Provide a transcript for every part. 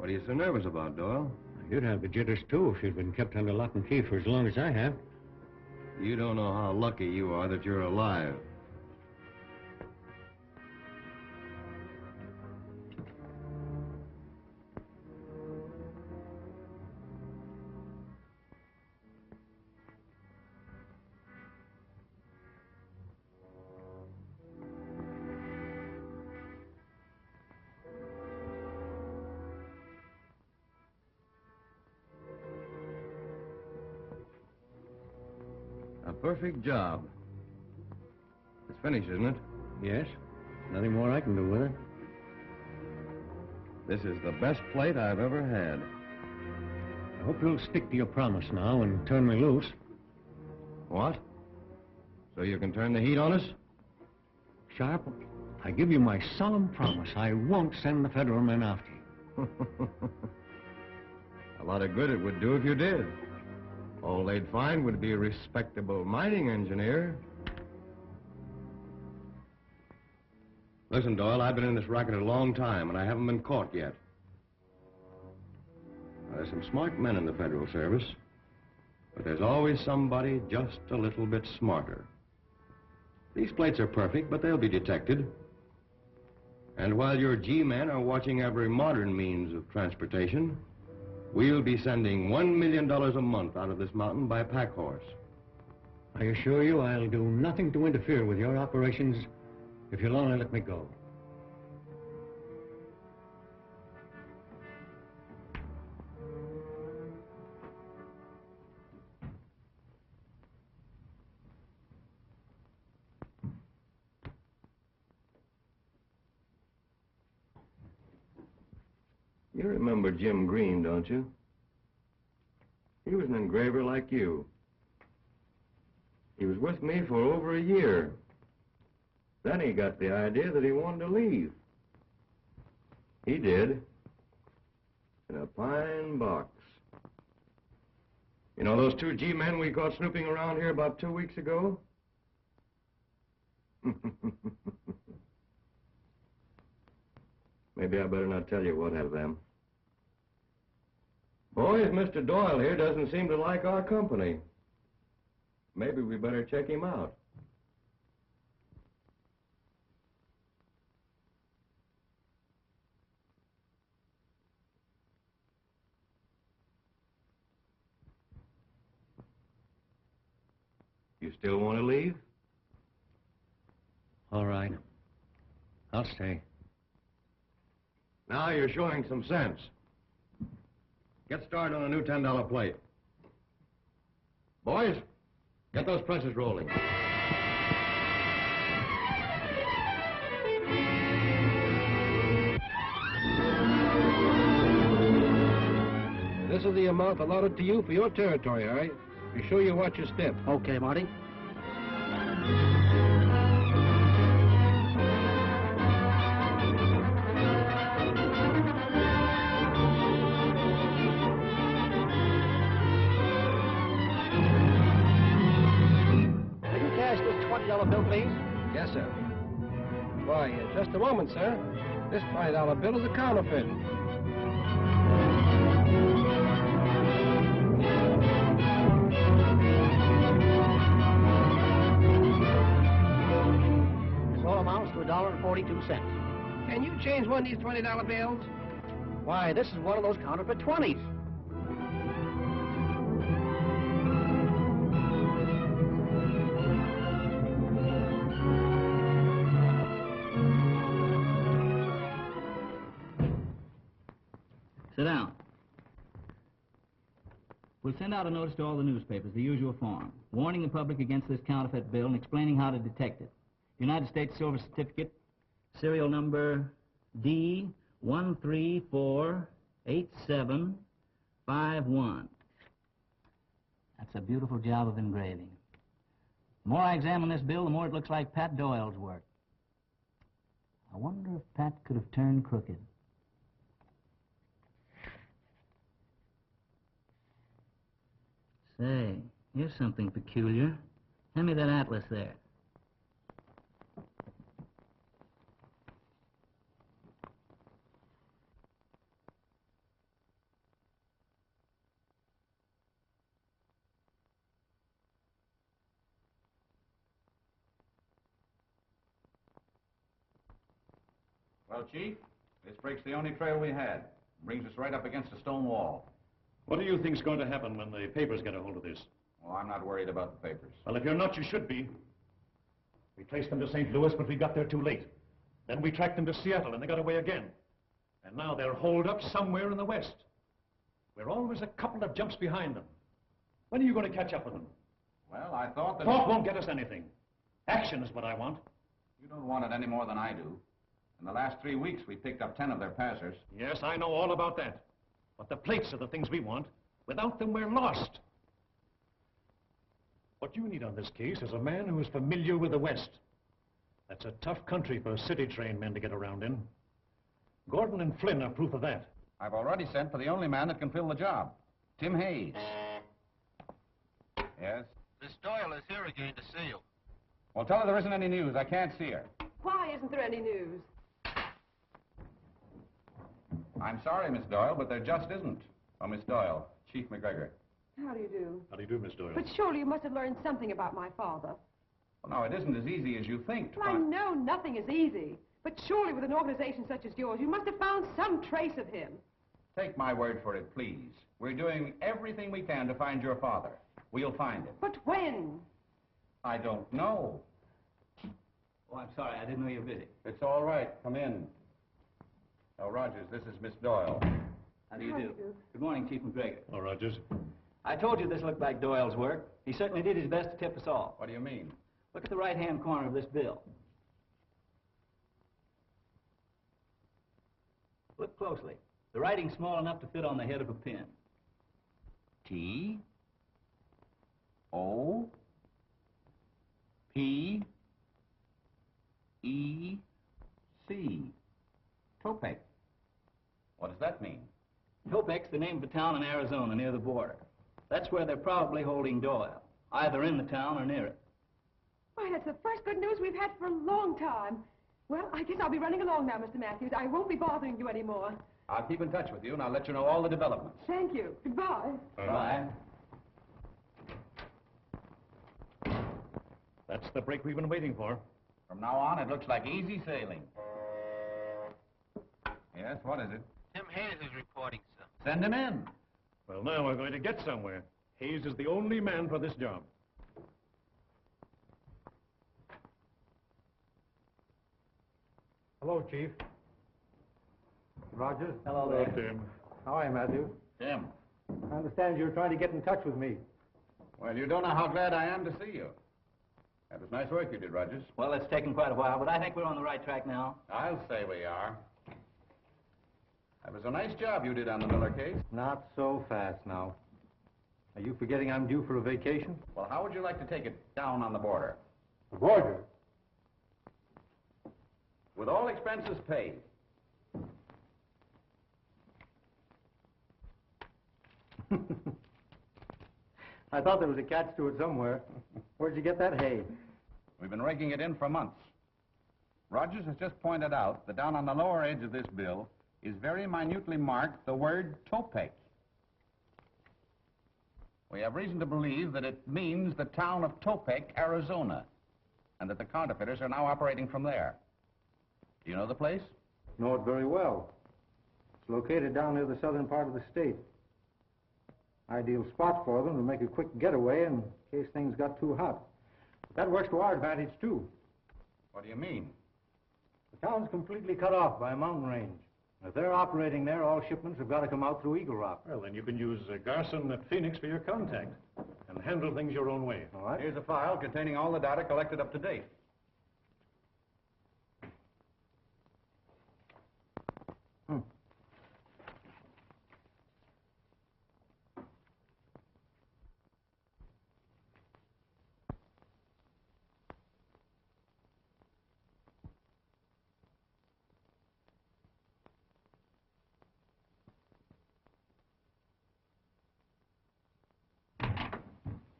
What are you so nervous about, Doyle? You'd have the jitters, too, if you'd been kept under lock and key for as long as I have. You don't know how lucky you are that you're alive. A perfect job. It's finished, isn't it? Yes. Nothing more I can do with it. This is the best plate I've ever had. I hope you'll stick to your promise now and turn me loose. What? So you can turn the heat on us? Sharp, I give you my solemn promise I won't send the federal men after you. A lot of good it would do if you did. All they'd find would be a respectable mining engineer. Listen, Doyle, I've been in this racket a long time, and I haven't been caught yet. There's some smart men in the Federal Service, but there's always somebody just a little bit smarter. These plates are perfect, but they'll be detected. And while your G-men are watching every modern means of transportation, we'll be sending $1 million a month out of this mountain by pack horse. I assure you I'll do nothing to interfere with your operations if you'll only let me go. You remember Jim Green, don't you? He was an engraver like you. He was with me for over a year. Then he got the idea that he wanted to leave. He did. In a pine box. You know those two G-men we caught snooping around here about 2 weeks ago? Maybe I better not tell you what of them. Boys, Mr. Doyle here doesn't seem to like our company. Maybe we better check him out. You still want to leave? All right. I'll stay. Now you're showing some sense. Get started on a new $10 plate. Boys, get those presses rolling. This is the amount allotted to you for your territory, all right? Be sure you watch your step. Okay, Marty. Will you cash this $20 bill, please? Yes, sir. Why, just a moment, sir. This $20 bill is a counterfeit. Amounts to $1.42. Can you change one of these $20 bills? Why, this is one of those counterfeit 20s. Sit down. We'll send out a notice to all the newspapers, the usual form, warning the public against this counterfeit bill and explaining how to detect it. United States Silver Certificate, serial number D1348751. That's a beautiful job of engraving. The more I examine this bill, the more it looks like Pat Doyle's work. I wonder if Pat could have turned crooked. Say, here's something peculiar. Hand me that atlas there. Well, Chief, this breaks the only trail we had. Brings us right up against a stone wall. What do you think's going to happen when the papers get a hold of this? Well, I'm not worried about the papers. Well, if you're not, you should be. We traced them to St. Louis, but we got there too late. Then we tracked them to Seattle, and they got away again. And now they're holed up somewhere in the West. We're always a couple of jumps behind them. When are you going to catch up with them? Well, I thought that... Talk won't get us anything. Action is what I want. You don't want it any more than I do. In the last 3 weeks, we picked up 10 of their passers. Yes, I know all about that. But the plates are the things we want. Without them, we're lost. What you need on this case is a man who is familiar with the West. That's a tough country for city-trained men to get around in. Gordon and Flynn are proof of that. I've already sent for the only man that can fill the job, Tim Hayes. Yes? Miss Doyle is here again to see you. Well, tell her there isn't any news. I can't see her. Why isn't there any news? I'm sorry, Miss Doyle, but there just isn't. Oh, Miss Doyle, Chief McGregor. How do you do? How do you do, Miss Doyle? But surely you must have learned something about my father. Well, no, it isn't as easy as you think to Well, I find... know nothing is easy. But surely with an organization such as yours, you must have found some trace of him. Take my word for it, please. We're doing everything we can to find your father. We'll find him. But when? I don't know. Oh, I'm sorry. I didn't know you were busy. It's all right. Come in. Now, Rogers, this is Miss Doyle. How do you do? Good morning, Chief McGregor. Oh, Rogers. I told you this looked like Doyle's work. He certainly did his best to tip us off. What do you mean? Look at the right-hand corner of this bill. Look closely. The writing's small enough to fit on the head of a pen. T O P E C. Topek. What does that mean? Topek's the name of a town in Arizona near the border. That's where they're probably holding Doyle, either in the town or near it. Why, that's the first good news we've had for a long time. Well, I guess I'll be running along now, Mr. Matthews. I won't be bothering you anymore. I'll keep in touch with you, and I'll let you know all the developments. Thank you. Goodbye. Bye. That's the break we've been waiting for. From now on, it looks like easy sailing. Yes, what is it? Tim Hayes is reporting, sir. Send him in. Well, now we're going to get somewhere. Hayes is the only man for this job. Hello, Chief. Rogers. Hello Hello, there. Tim. How are you, Matthew? Tim. I understand you're trying to get in touch with me. Well, you don't know how glad I am to see you. That was nice work you did, Rogers. Well, it's taken quite a while, but I think we're on the right track now. I'll say we are. That was a nice job you did on the Miller case. Not so fast now. Are you forgetting I'm due for a vacation? Well, how would you like to take it down on the border? The border? With all expenses paid. I thought there was a catch to it somewhere. Where'd you get that hay? We've been raking it in for months. Rogers has just pointed out that down on the lower edge of this bill is very minutely marked the word Topek. We have reason to believe that it means the town of Topek, Arizona, and that the counterfeiters are now operating from there. Do you know the place? Know it very well. It's located down near the southern part of the state. Ideal spot for them to make a quick getaway in case things got too hot. But that works to our advantage, too. What do you mean? The town's completely cut off by a mountain range. If they're operating there, all shipments have got to come out through Eagle Rock. Well, then you can use Garson at Phoenix for your contact and handle things your own way. All right? Here's a file containing all the data collected up to date.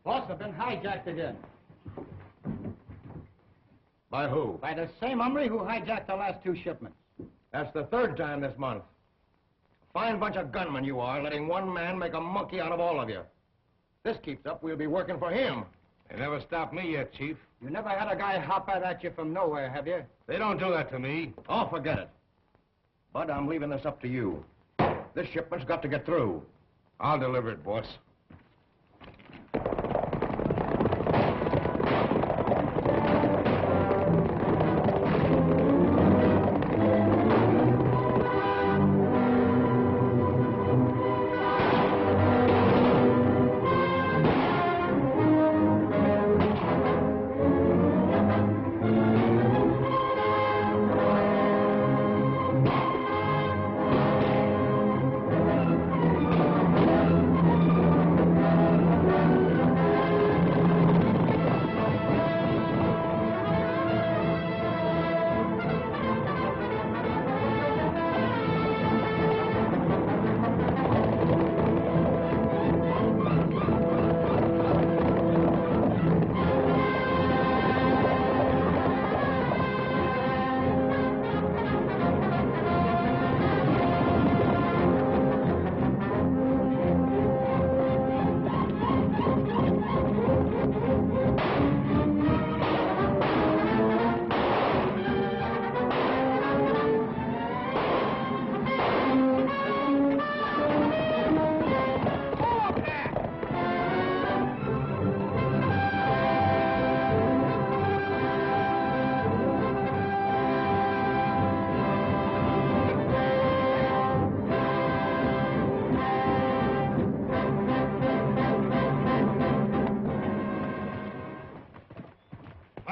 Boss have been hijacked again. By who? By the same hombre who hijacked the last 2 shipments. That's the 3rd time this month. Fine bunch of gunmen you are, letting one man make a monkey out of all of you. This keeps up, we'll be working for him. They never stopped me yet, Chief. You never had a guy hop out at you from nowhere, have you? They don't do that to me. Oh, forget it. Bud, I'm leaving this up to you. This shipment's got to get through. I'll deliver it, boss.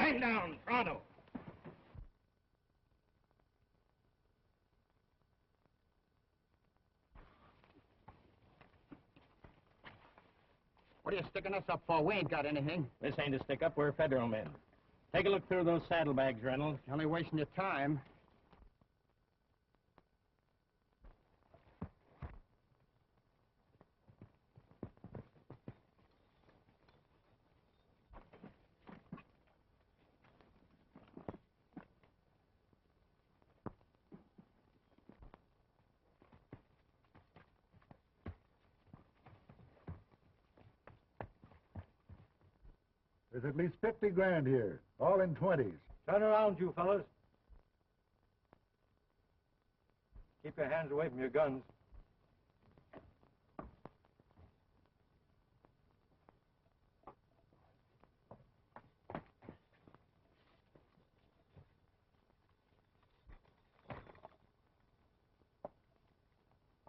Lying down, pronto. What are you sticking us up for? We ain't got anything. This ain't a stick-up. We're federal men. Take a look through those saddlebags, Reynolds. You're only wasting your time. There's at least 50 grand here, all in 20s. Turn around, you fellas. Keep your hands away from your guns.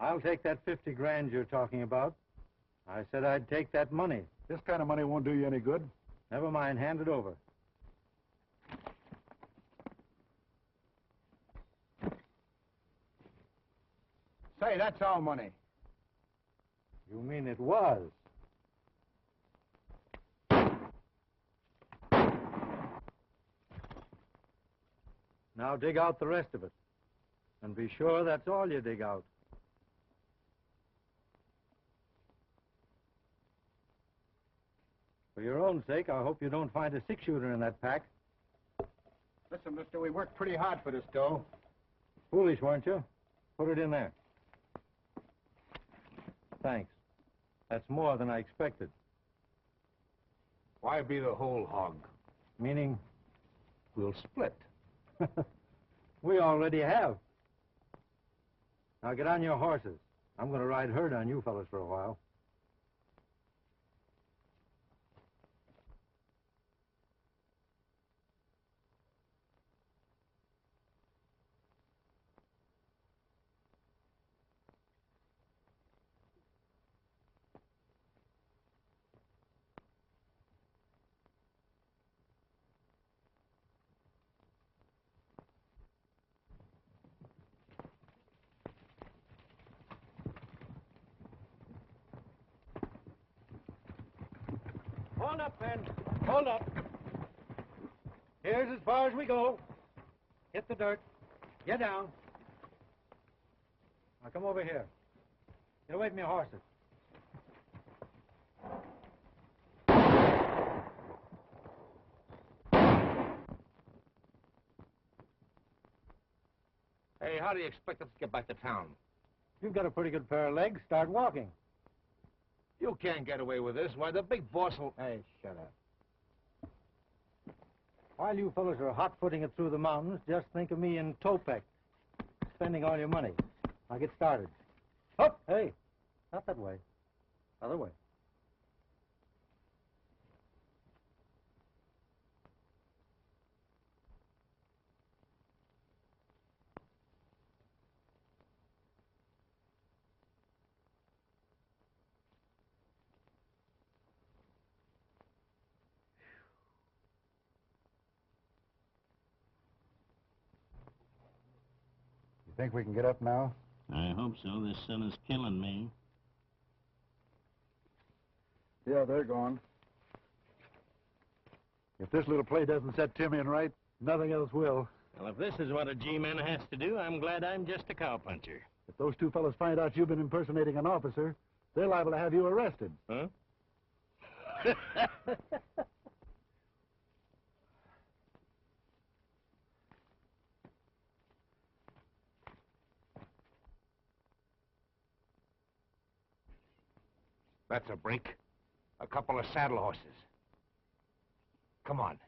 I'll take that 50 grand you're talking about. I said I'd take that money. This kind of money won't do you any good. Never mind, hand it over. Say, that's our money. You mean it was? Now dig out the rest of it. And be sure that's all you dig out. For your own sake, I hope you don't find a six-shooter in that pack. Listen, mister, we worked pretty hard for this dough. Foolish, weren't you? Put it in there. Thanks. That's more than I expected. Why be the whole hog? Meaning? We'll split. We already have. Now get on your horses. I'm going to ride herd on you fellas for a while. Hold up, men. Hold up. Here's as far as we go. Hit the dirt. Get down. Now come over here. Get away from your horses. Hey, how do you expect us to get back to town? You've got a pretty good pair of legs. Start walking. You can't get away with this. Why, the big boss will... Hey, shut up. While you fellas are hot-footing it through the mountains, just think of me in Topek. spending all your money. Now get started. Up! Hey, not that way. Other way. You think we can get up now? I hope so. This sun is killing me. Yeah, they're gone. If this little play doesn't set Tim in right, nothing else will. Well, if this is what a G-man has to do, I'm glad I'm just a cowpuncher. If those two fellows find out you've been impersonating an officer, they're liable to have you arrested. Huh? That's a break. A couple of saddle horses. Come on.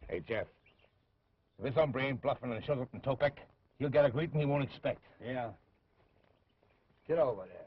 Hey, Jeff. If this hombre ain't bluffing and shows up in Topek, he'll get a greeting he won't expect. Yeah. Get over there.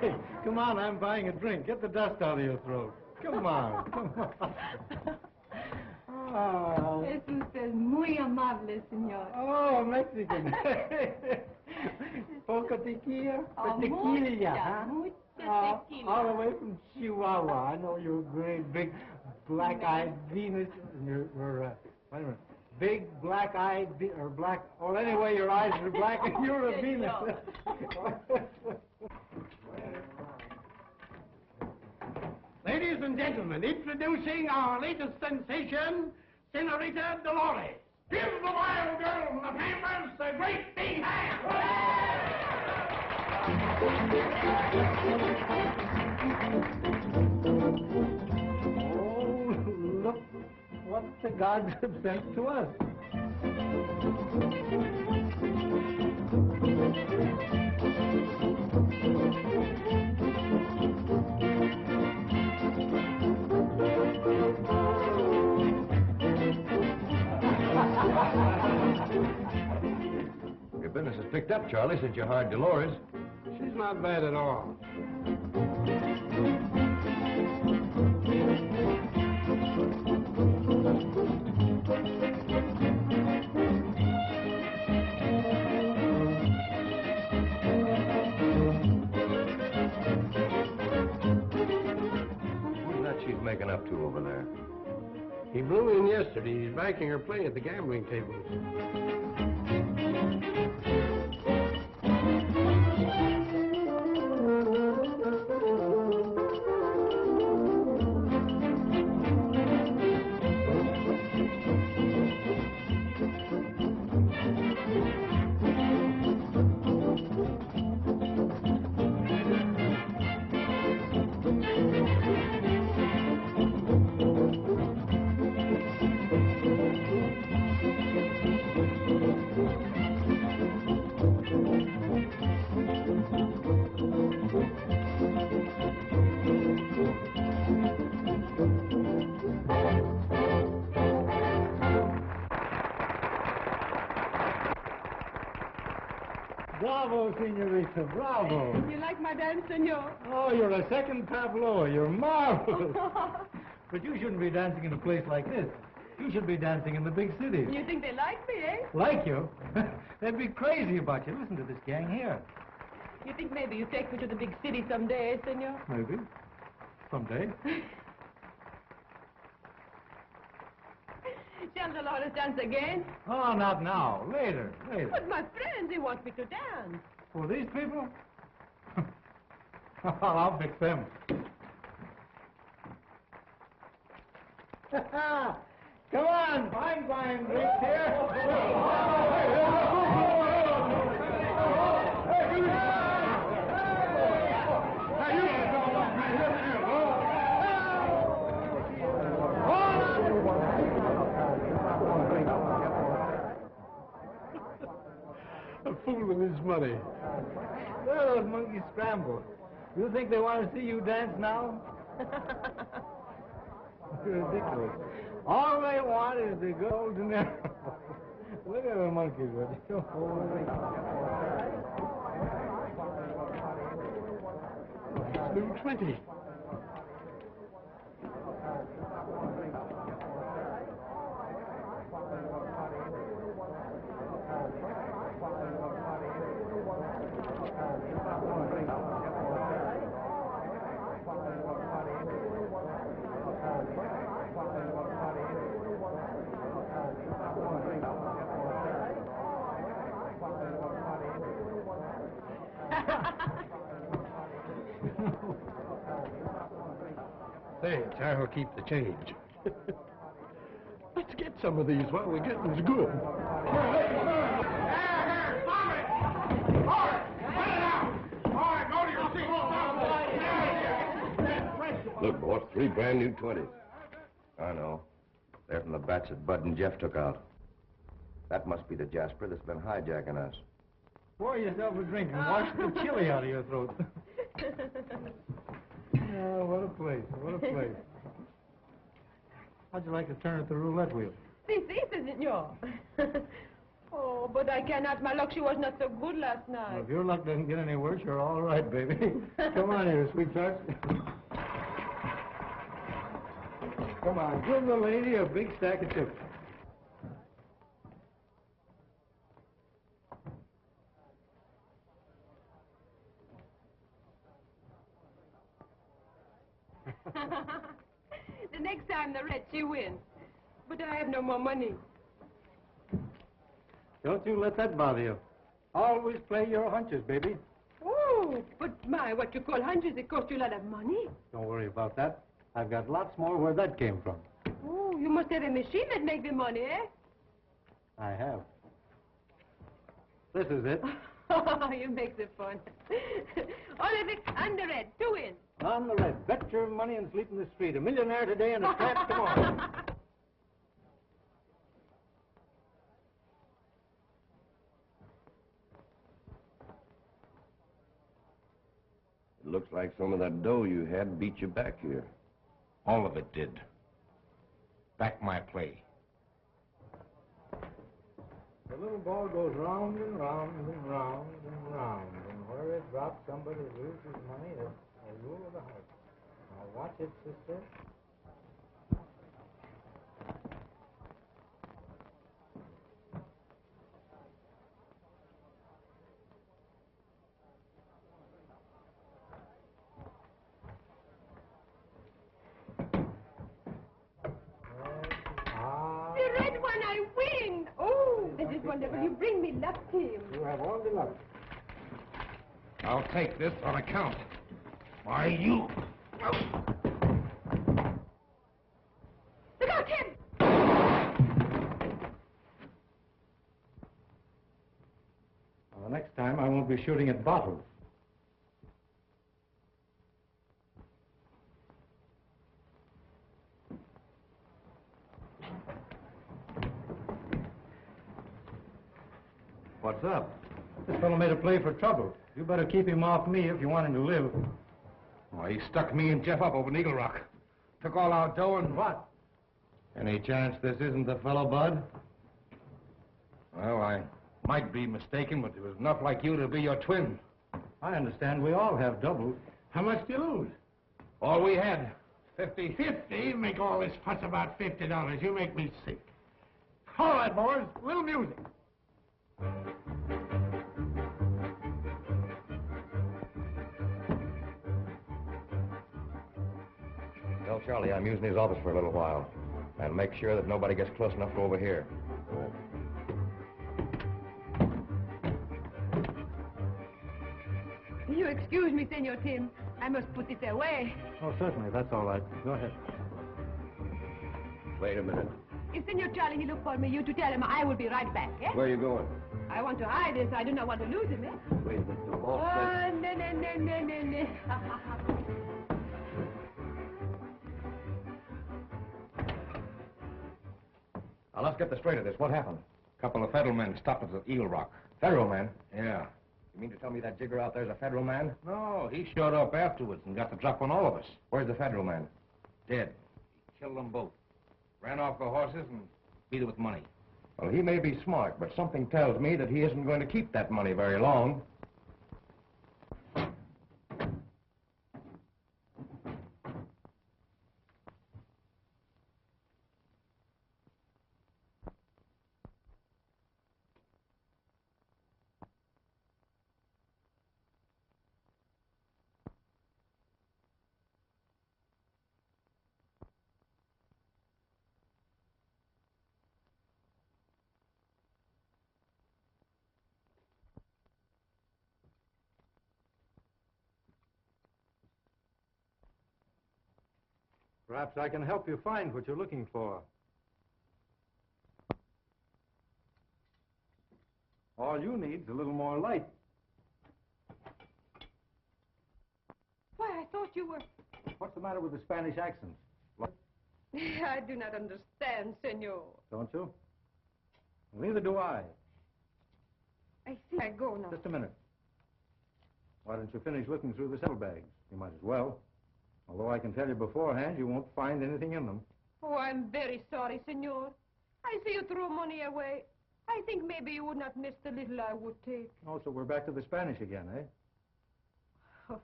Hey, come on, I'm buying a drink. Get the dust out of your throat. Come on, come on. Oh. Es usted muy amable, señor. Oh, Mexican. Poco tequila? Oh, Tequila, huh? mucha tequila. All the way from Chihuahua. I know you're a great big black-eyed Venus. You're wait a minute. Big black-eyed, or black, or anyway, your eyes are black and you're a Venus. Ladies and gentlemen, introducing our latest sensation, Senorita Dolores. Give the wild girl from the Pampas a great big hand! Oh, look what the gods have sent to us. Your business has picked up, Charlie, since you hired Dolores. She's not bad at all. Who's that she's making up to over there? He blew in yesterday. He's backing her play at the gambling tables. Bravo, senorita, bravo. You like my dance, senor? Oh, you're a second tableau. You're marvelous. But you shouldn't be dancing in a place like this. You should be dancing in the big city. You think they like me, eh? Like you? They'd be crazy about you. Listen to this gang here. You think maybe you take me to the big city someday, eh, senor? Maybe. Someday. Shall the Dolores dance again? Oh, not now. Later. But my friends, they want me to dance. For these people? I'll fix them. Come on, fine, Rick here. A fool with his money. Well, those monkeys scramble. You think they want to see you dance now? Ridiculous. All they want is the golden arrow. Look at the monkeys, would you? New 20. Say, I will keep the change. Let's get some of these while we're getting good. Look, boss, 3 brand new 20s. I know. They're from the batch that Bud and Jeff took out. That must be the Jasper that's been hijacking us. Pour yourself a drink and wash the chili out of your throat. Oh, what a place. How'd you like to turn at the roulette wheel? Si, senor. Oh, but I cannot. My luck, she was not so good last night. Well, if your luck doesn't get any worse, you're all right, baby. Come on here, sweetheart. Come on, give the lady a big stack of chips. The next time the red, she wins. But I have no more money. Don't you let that bother you. Always play your hunches, baby. Oh, but my, what you call hundreds, it cost you a lot of money. Don't worry about that. I've got lots more where that came from. Oh, you must have a machine that makes the money, eh? I have. This is it. Oh, you make the fun. Olivic, on the red, 2 wins. On the red. Bet your money and sleep in the street. A millionaire today and a tramp tomorrow. It looks like some of that dough you had beat you back here. All of it did. Back my play. The little ball goes round and round and round and round. And where it drops, somebody loses money. That's a rule of the house. Now watch it, sister. The red one, I win. Oh, this is wonderful. You bring me luck, Tim. You have all the luck. I'll take this on account. Why, you... Look out, Tim! Well, the next time, I won't be shooting at bottles. What's up? This fellow made a play for trouble. You better keep him off me if you want him to live. Why, he stuck me and Jeff up over in Eagle Rock. Took all our dough and... What? Any chance this isn't the fellow, Bud? Well, I Might be mistaken, but there was enough like you to be your twin. I understand we all have doubles. How much do you lose? All we had, 50. 50? Make all this fuss about $50. You make me sick. All right, boys. A little music. Tell Charlie I'm using his office for a little while. And make sure that nobody gets close enough to overhear. You excuse me, Senor Tim. I must put it away. Oh, certainly. That's all right. Go ahead. Wait a minute. If Senor Charlie, he look for me, you to tell him I will be right back, eh? Where are you going? I want to hide this. I do not want to lose him, eh? Wait a minute. The Oh, boss no. Now, let's get the straight of this. What happened? A couple of federal men stopped us at Eel Rock. Federal man? Yeah. You mean to tell me that jigger out there's a federal man? No, he showed up afterwards and got the drop on all of us. Where's the federal man? Dead. He killed them both. Ran off the horses and beat it with money. Well, he may be smart, but something tells me that he isn't going to keep that money very long. Perhaps I can help you find what you're looking for. All you need is a little more light. Why, I thought you were... What's the matter with the Spanish accent? I do not understand, Senor. Don't you? Well, neither do I. I think I go now. Just a minute. Why don't you finish looking through the saddlebags? You might as well. Although I can tell you beforehand, you won't find anything in them. Oh, I'm very sorry, Senor. I see you throw money away. I think maybe you would not miss the little I would take. Oh, so we're back to the Spanish again, eh? Oh,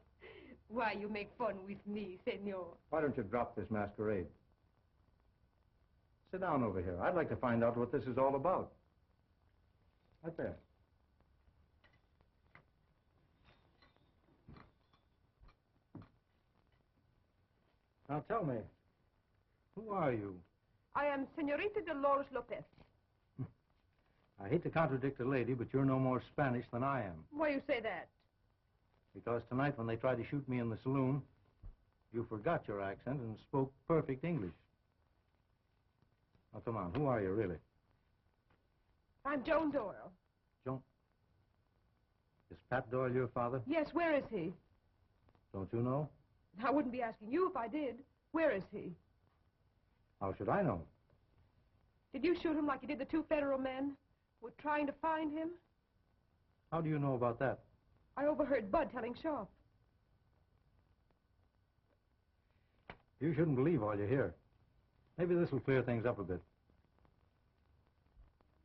why, you make fun with me, Senor. Why don't you drop this masquerade? Sit down over here. I'd like to find out what this is all about. Right there. Now tell me, who are you? I am Senorita Dolores Lopez. I hate to contradict a lady, but you're no more Spanish than I am. Why you say that? Because tonight when they tried to shoot me in the saloon, you forgot your accent and spoke perfect English. Now come on, who are you really? I'm Joan Doyle. Joan? Is Pat Doyle your father? Yes, where is he? Don't you know? I wouldn't be asking you if I did. Where is he? How should I know? Did you shoot him like you did the two federal men? We're trying to find him? How do you know about that? I overheard Bud telling Sharp. You shouldn't believe all you hear. Maybe this will clear things up a bit.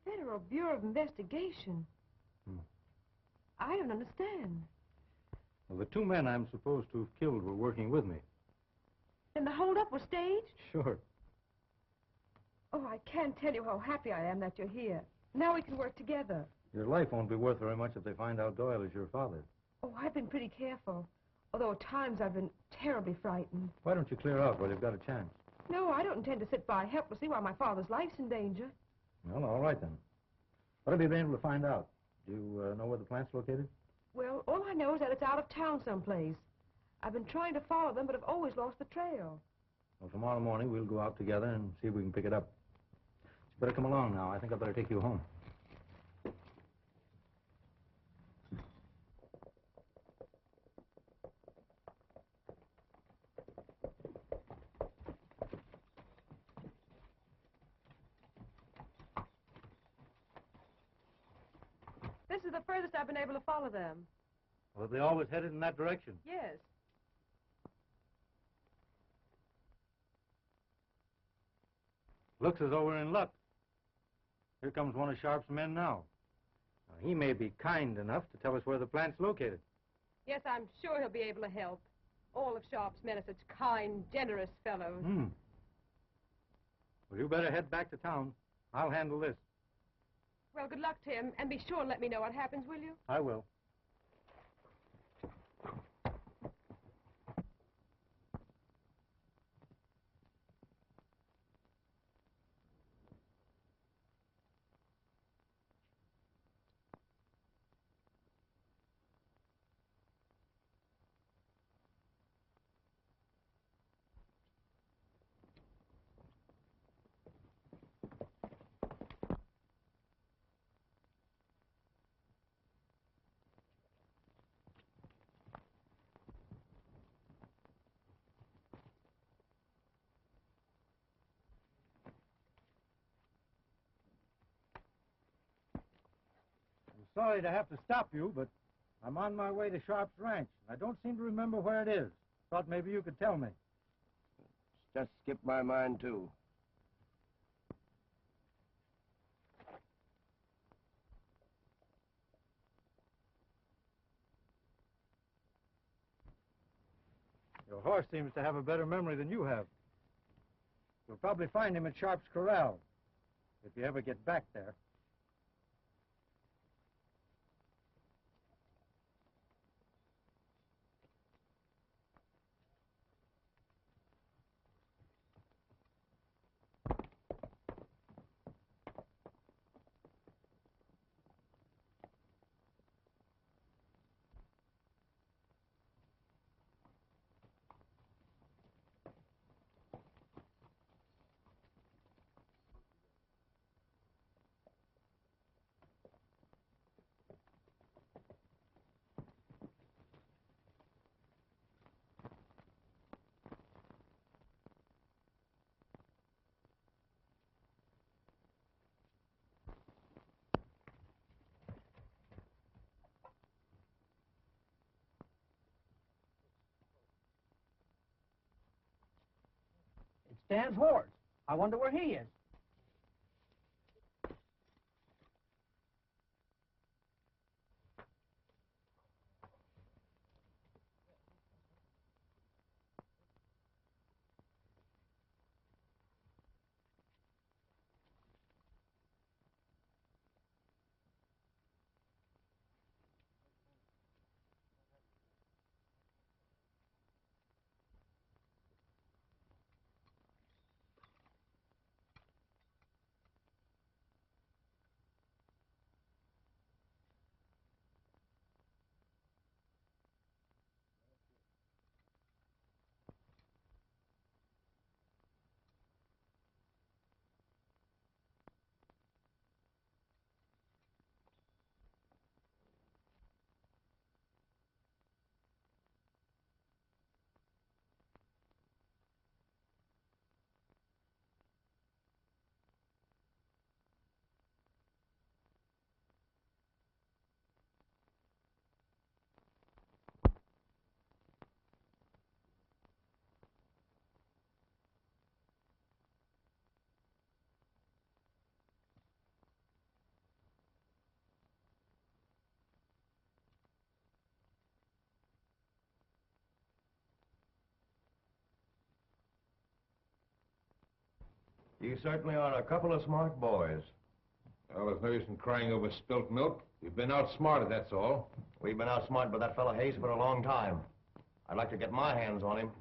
Federal Bureau of Investigation? I don't understand. Well, the two men I'm supposed to have killed were working with me. Then the holdup was staged? Sure. Oh, I can't tell you how happy I am that you're here. Now we can work together. Your life won't be worth very much if they find out Doyle is your father. Oh, I've been pretty careful. Although at times I've been terribly frightened. Why don't you clear out while you've got a chance? No, I don't intend to sit by helplessly while my father's life's in danger. Well, all right then. What have you been able to find out? Do you know where the plant's located? Well, all I know is that it's out of town someplace. I've been trying to follow them, but have always lost the trail. Well, tomorrow morning we'll go out together and see if we can pick it up. You better come along now. I think I'd better take you home. This is the furthest I've been able to follow them. Well, have they always headed in that direction? Yes. Looks as though we're in luck. Here comes one of Sharp's men now. He may be kind enough to tell us where the plant's located. Yes, I'm sure he'll be able to help. All of Sharp's men are such kind, generous fellows. Well, you better head back to town. I'll handle this. Well, good luck, Tim, and be sure and let me know what happens, will you? I will. Sorry to have to stop you, but I'm on my way to Sharp's ranch. I don't seem to remember where it is. Thought maybe you could tell me. Just skipped my mind, too. Your horse seems to have a better memory than you have. You'll probably find him at Sharp's corral, if you ever get back there. Stan's horse. I wonder where he is. You certainly are a couple of smart boys. Well, there's no use in crying over spilt milk. You've been outsmarted, that's all. We've been outsmarted by that fellow Hayes for a long time. I'd like to get my hands on him.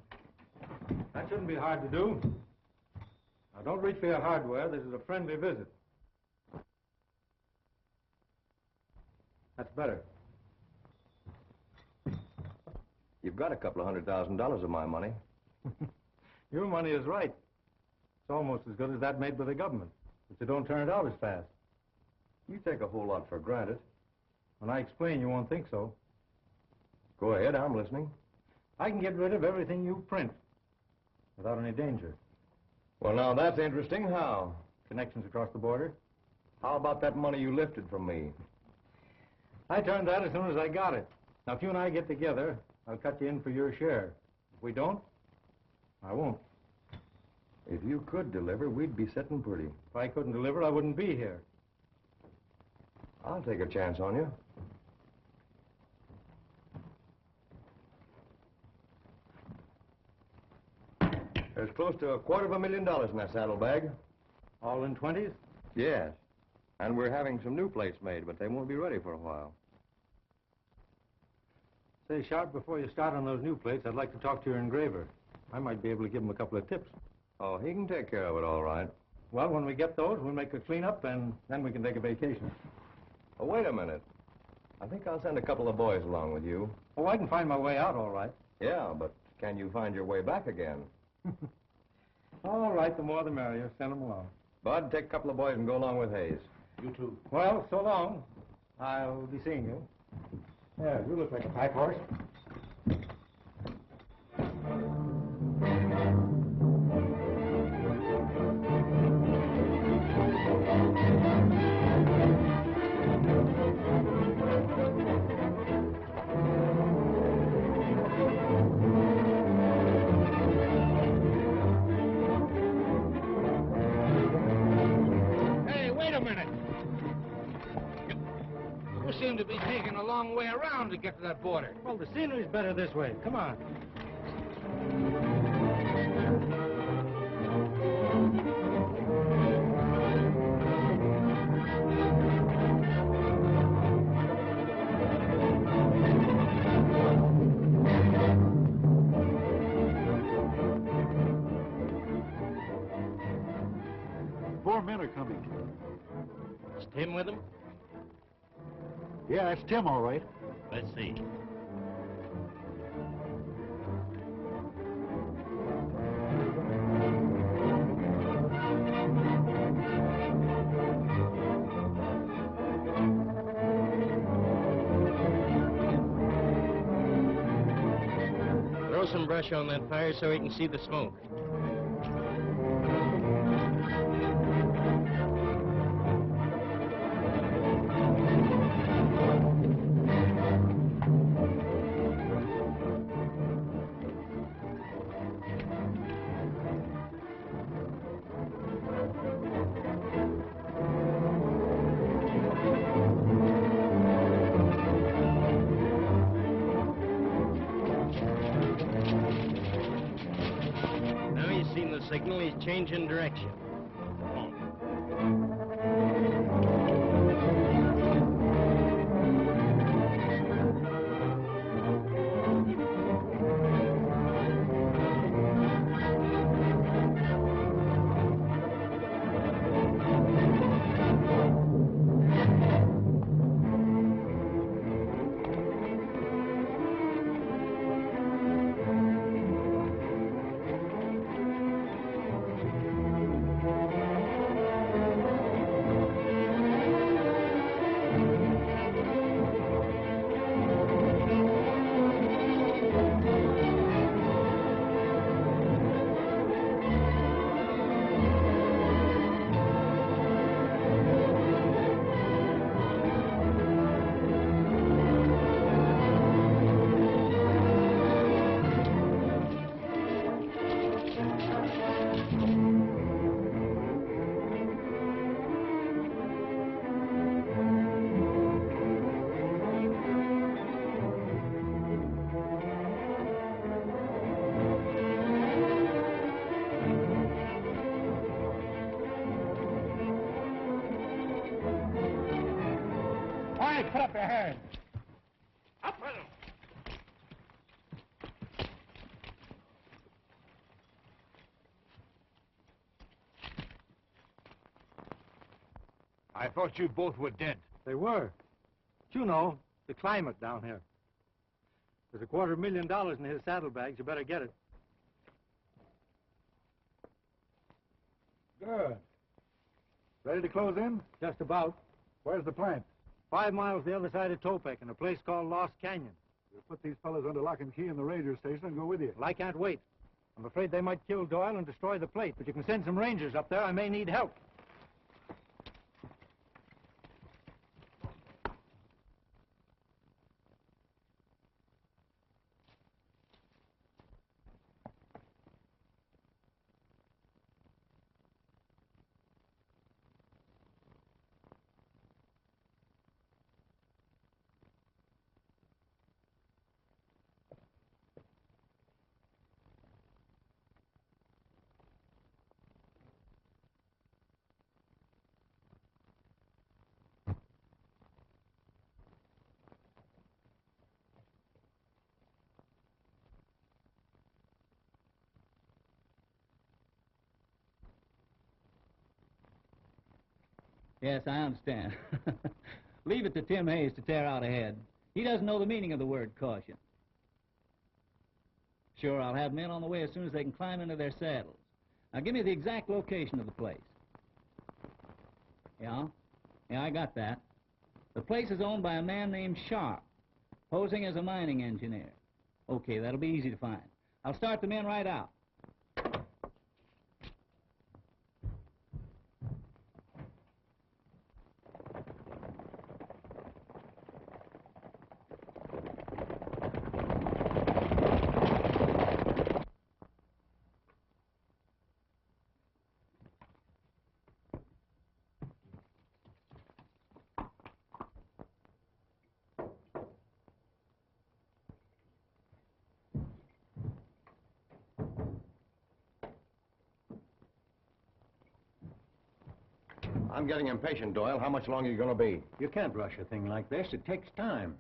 That shouldn't be hard to do. Now, don't reach for your hardware. This is a friendly visit. That's better. You've got a couple of $100,000 of my money. Your money is right. It's almost as good as that made by the government, but you don't turn it out as fast. You take a whole lot for granted. When I explain, you won't think so. Go ahead, I'm listening. I can get rid of everything you print without any danger. Well, now, that's interesting. How? Connections across the border. How about that money you lifted from me? I turned that as soon as I got it. Now, if you and I get together, I'll cut you in for your share. If we don't, I won't. If you could deliver, we'd be sitting pretty. If I couldn't deliver, I wouldn't be here. I'll take a chance on you. There's close to $250,000 in that saddlebag. All in 20s? Yes. And we're having some new plates made, but they won't be ready for a while. Say, Sharp, before you start on those new plates, I'd like to talk to your engraver. I might be able to give him a couple of tips. Oh, he can take care of it all right. Well, when we get those, we'll make a cleanup, and then we can take a vacation. Oh, wait a minute. I think I'll send a couple of boys along with you. Oh, I can find my way out all right. Yeah, but can you find your way back again? All right, the more the merrier. Send them along. Bud, take a couple of boys and go along with Hayes. You too. Well, so long. I'll be seeing you. Yeah, you look like a pack horse. Hey, wait a minute. You seem to be taking a long way around to get to that border. Well, the scenery's better this way. Come on. Four men are coming. Is Tim with him? Yeah, that's Tim, all right. Let's see. Throw some brush on that fire so we can see the smoke. Now he's seen the signal, he's changing direction. All right, put up your hands. Up with them. I thought you both were dead. They were. But you know, the climate down here. There's $250,000 in his saddlebags. You better get it. Good. Ready to close in? Just about. Where's the plant? 5 miles the other side of Topek in a place called Lost Canyon. We'll put these fellas under lock and key in the ranger station and go with you. Well, I can't wait. I'm afraid they might kill Doyle and destroy the plate, but you can send some rangers up there. I may need help. Yes, I understand. Leave it to Tim Hayes to tear out ahead. He doesn't know the meaning of the word caution. Sure, I'll have men on the way as soon as they can climb into their saddles. Now, give me the exact location of the place. Yeah? Yeah, I got that. The place is owned by a man named Sharp, posing as a mining engineer. Okay, that'll be easy to find. I'll start the men right out. I'm getting impatient, Doyle. How much longer are you going to be? You can't rush a thing like this. It takes time.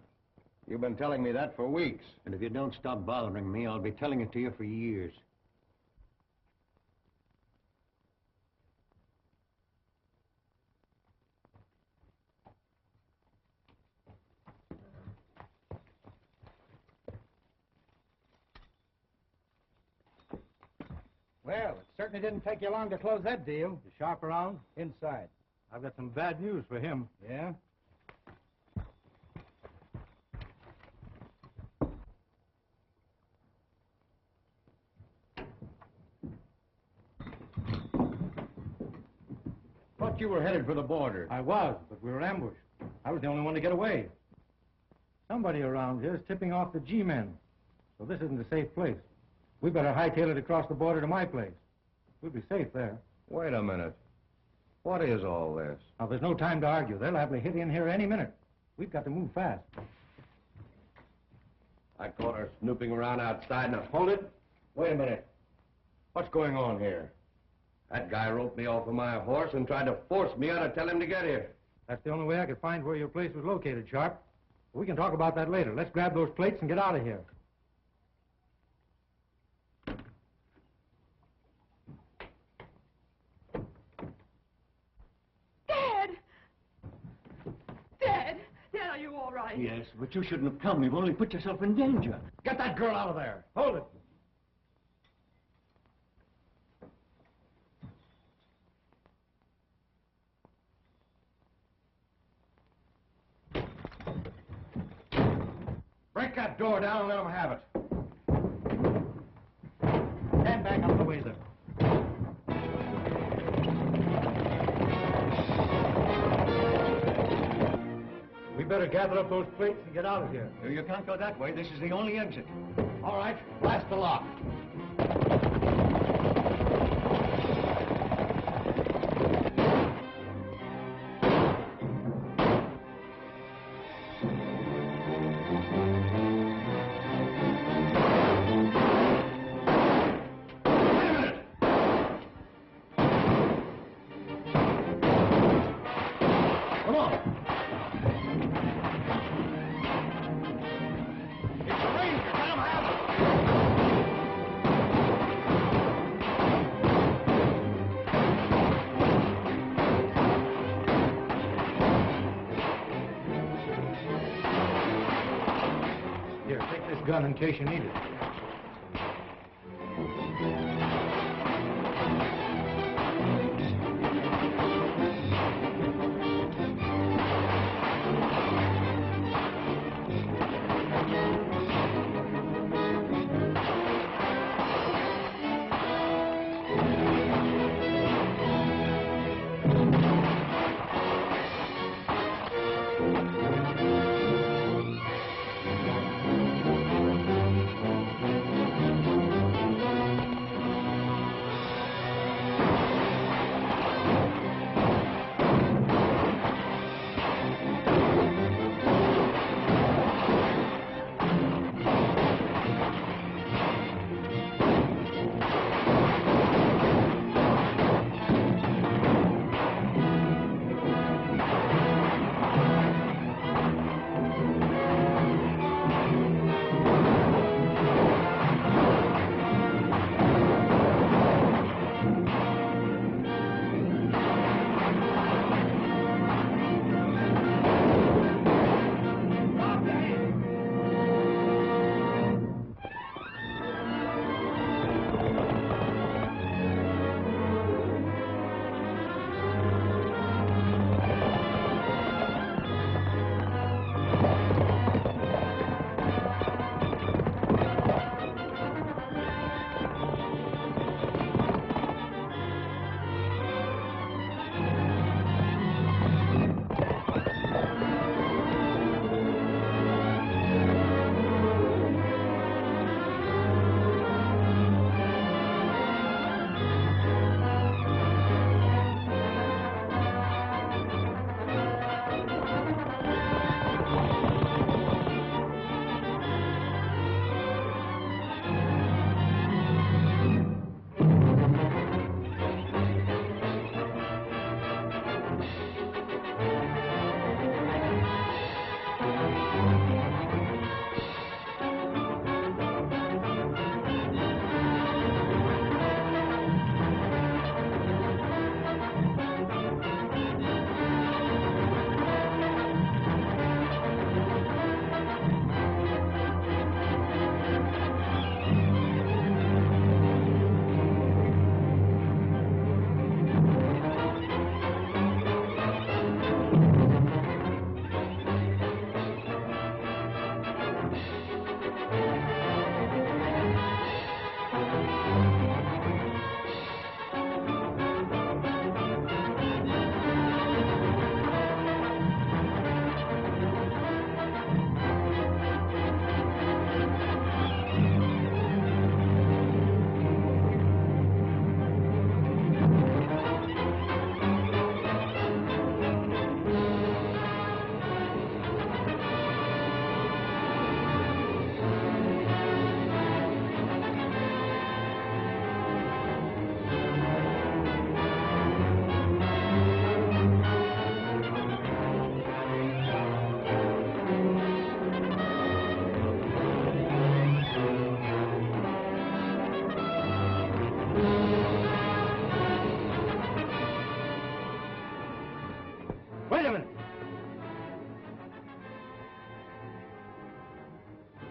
You've been telling me that for weeks. And if you don't stop bothering me, I'll be telling it to you for years. Well, it certainly didn't take you long to close that deal. You shop around? Inside. I've got some bad news for him. Yeah? Thought you were headed for the border. I was, but we were ambushed. I was the only one to get away. Somebody around here is tipping off the G-men. So this isn't a safe place. We better hightail it across the border to my place. We'll be safe there. Wait a minute. What is all this? Now, there's no time to argue. They'll likely hit in here any minute. We've got to move fast. I caught her snooping around outside. Now, hold it. Wait a minute. What's going on here? That guy roped me off of my horse and tried to force me out to tell him to get here. That's the only way I could find where your place was located, Sharp. We can talk about that later. Let's grab those plates and get out of here. Dad! Dad! Dad, are you all right? Yes, but you shouldn't have come. You've only put yourself in danger. Get that girl out of there. Hold it. Break that door down and let them have it. Stand back out of the way there. We better gather up those plates and get out of here. You can't go that way. This is the only exit. All right, blast the lock. Here, take this gun in case you need it.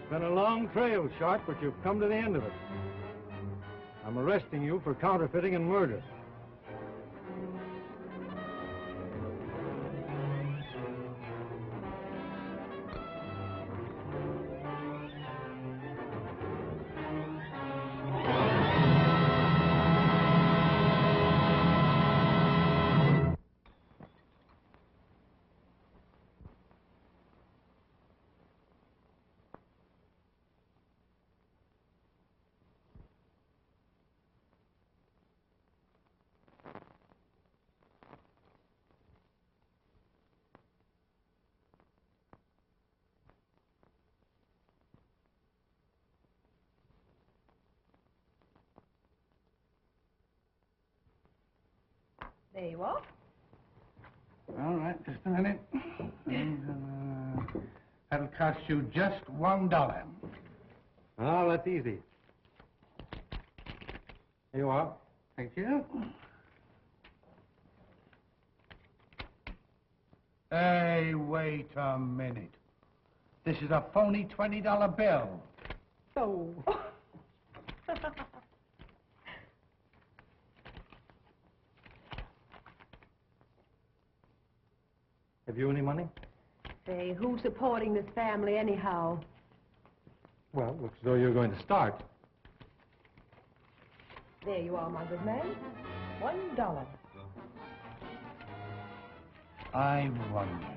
It's been a long trail, Sharp, but you've come to the end of it. I'm arresting you for counterfeiting and murder. There you are. All right, just a minute. That'll cost you just $1. Oh, that's easy. Here you are. Thank you. Hey, wait a minute. This is a phony $20 bill. Oh. Have you any money? Say, who's supporting this family anyhow? Well, looks as though you're going to start. There you are, my good man. $1. I wonder.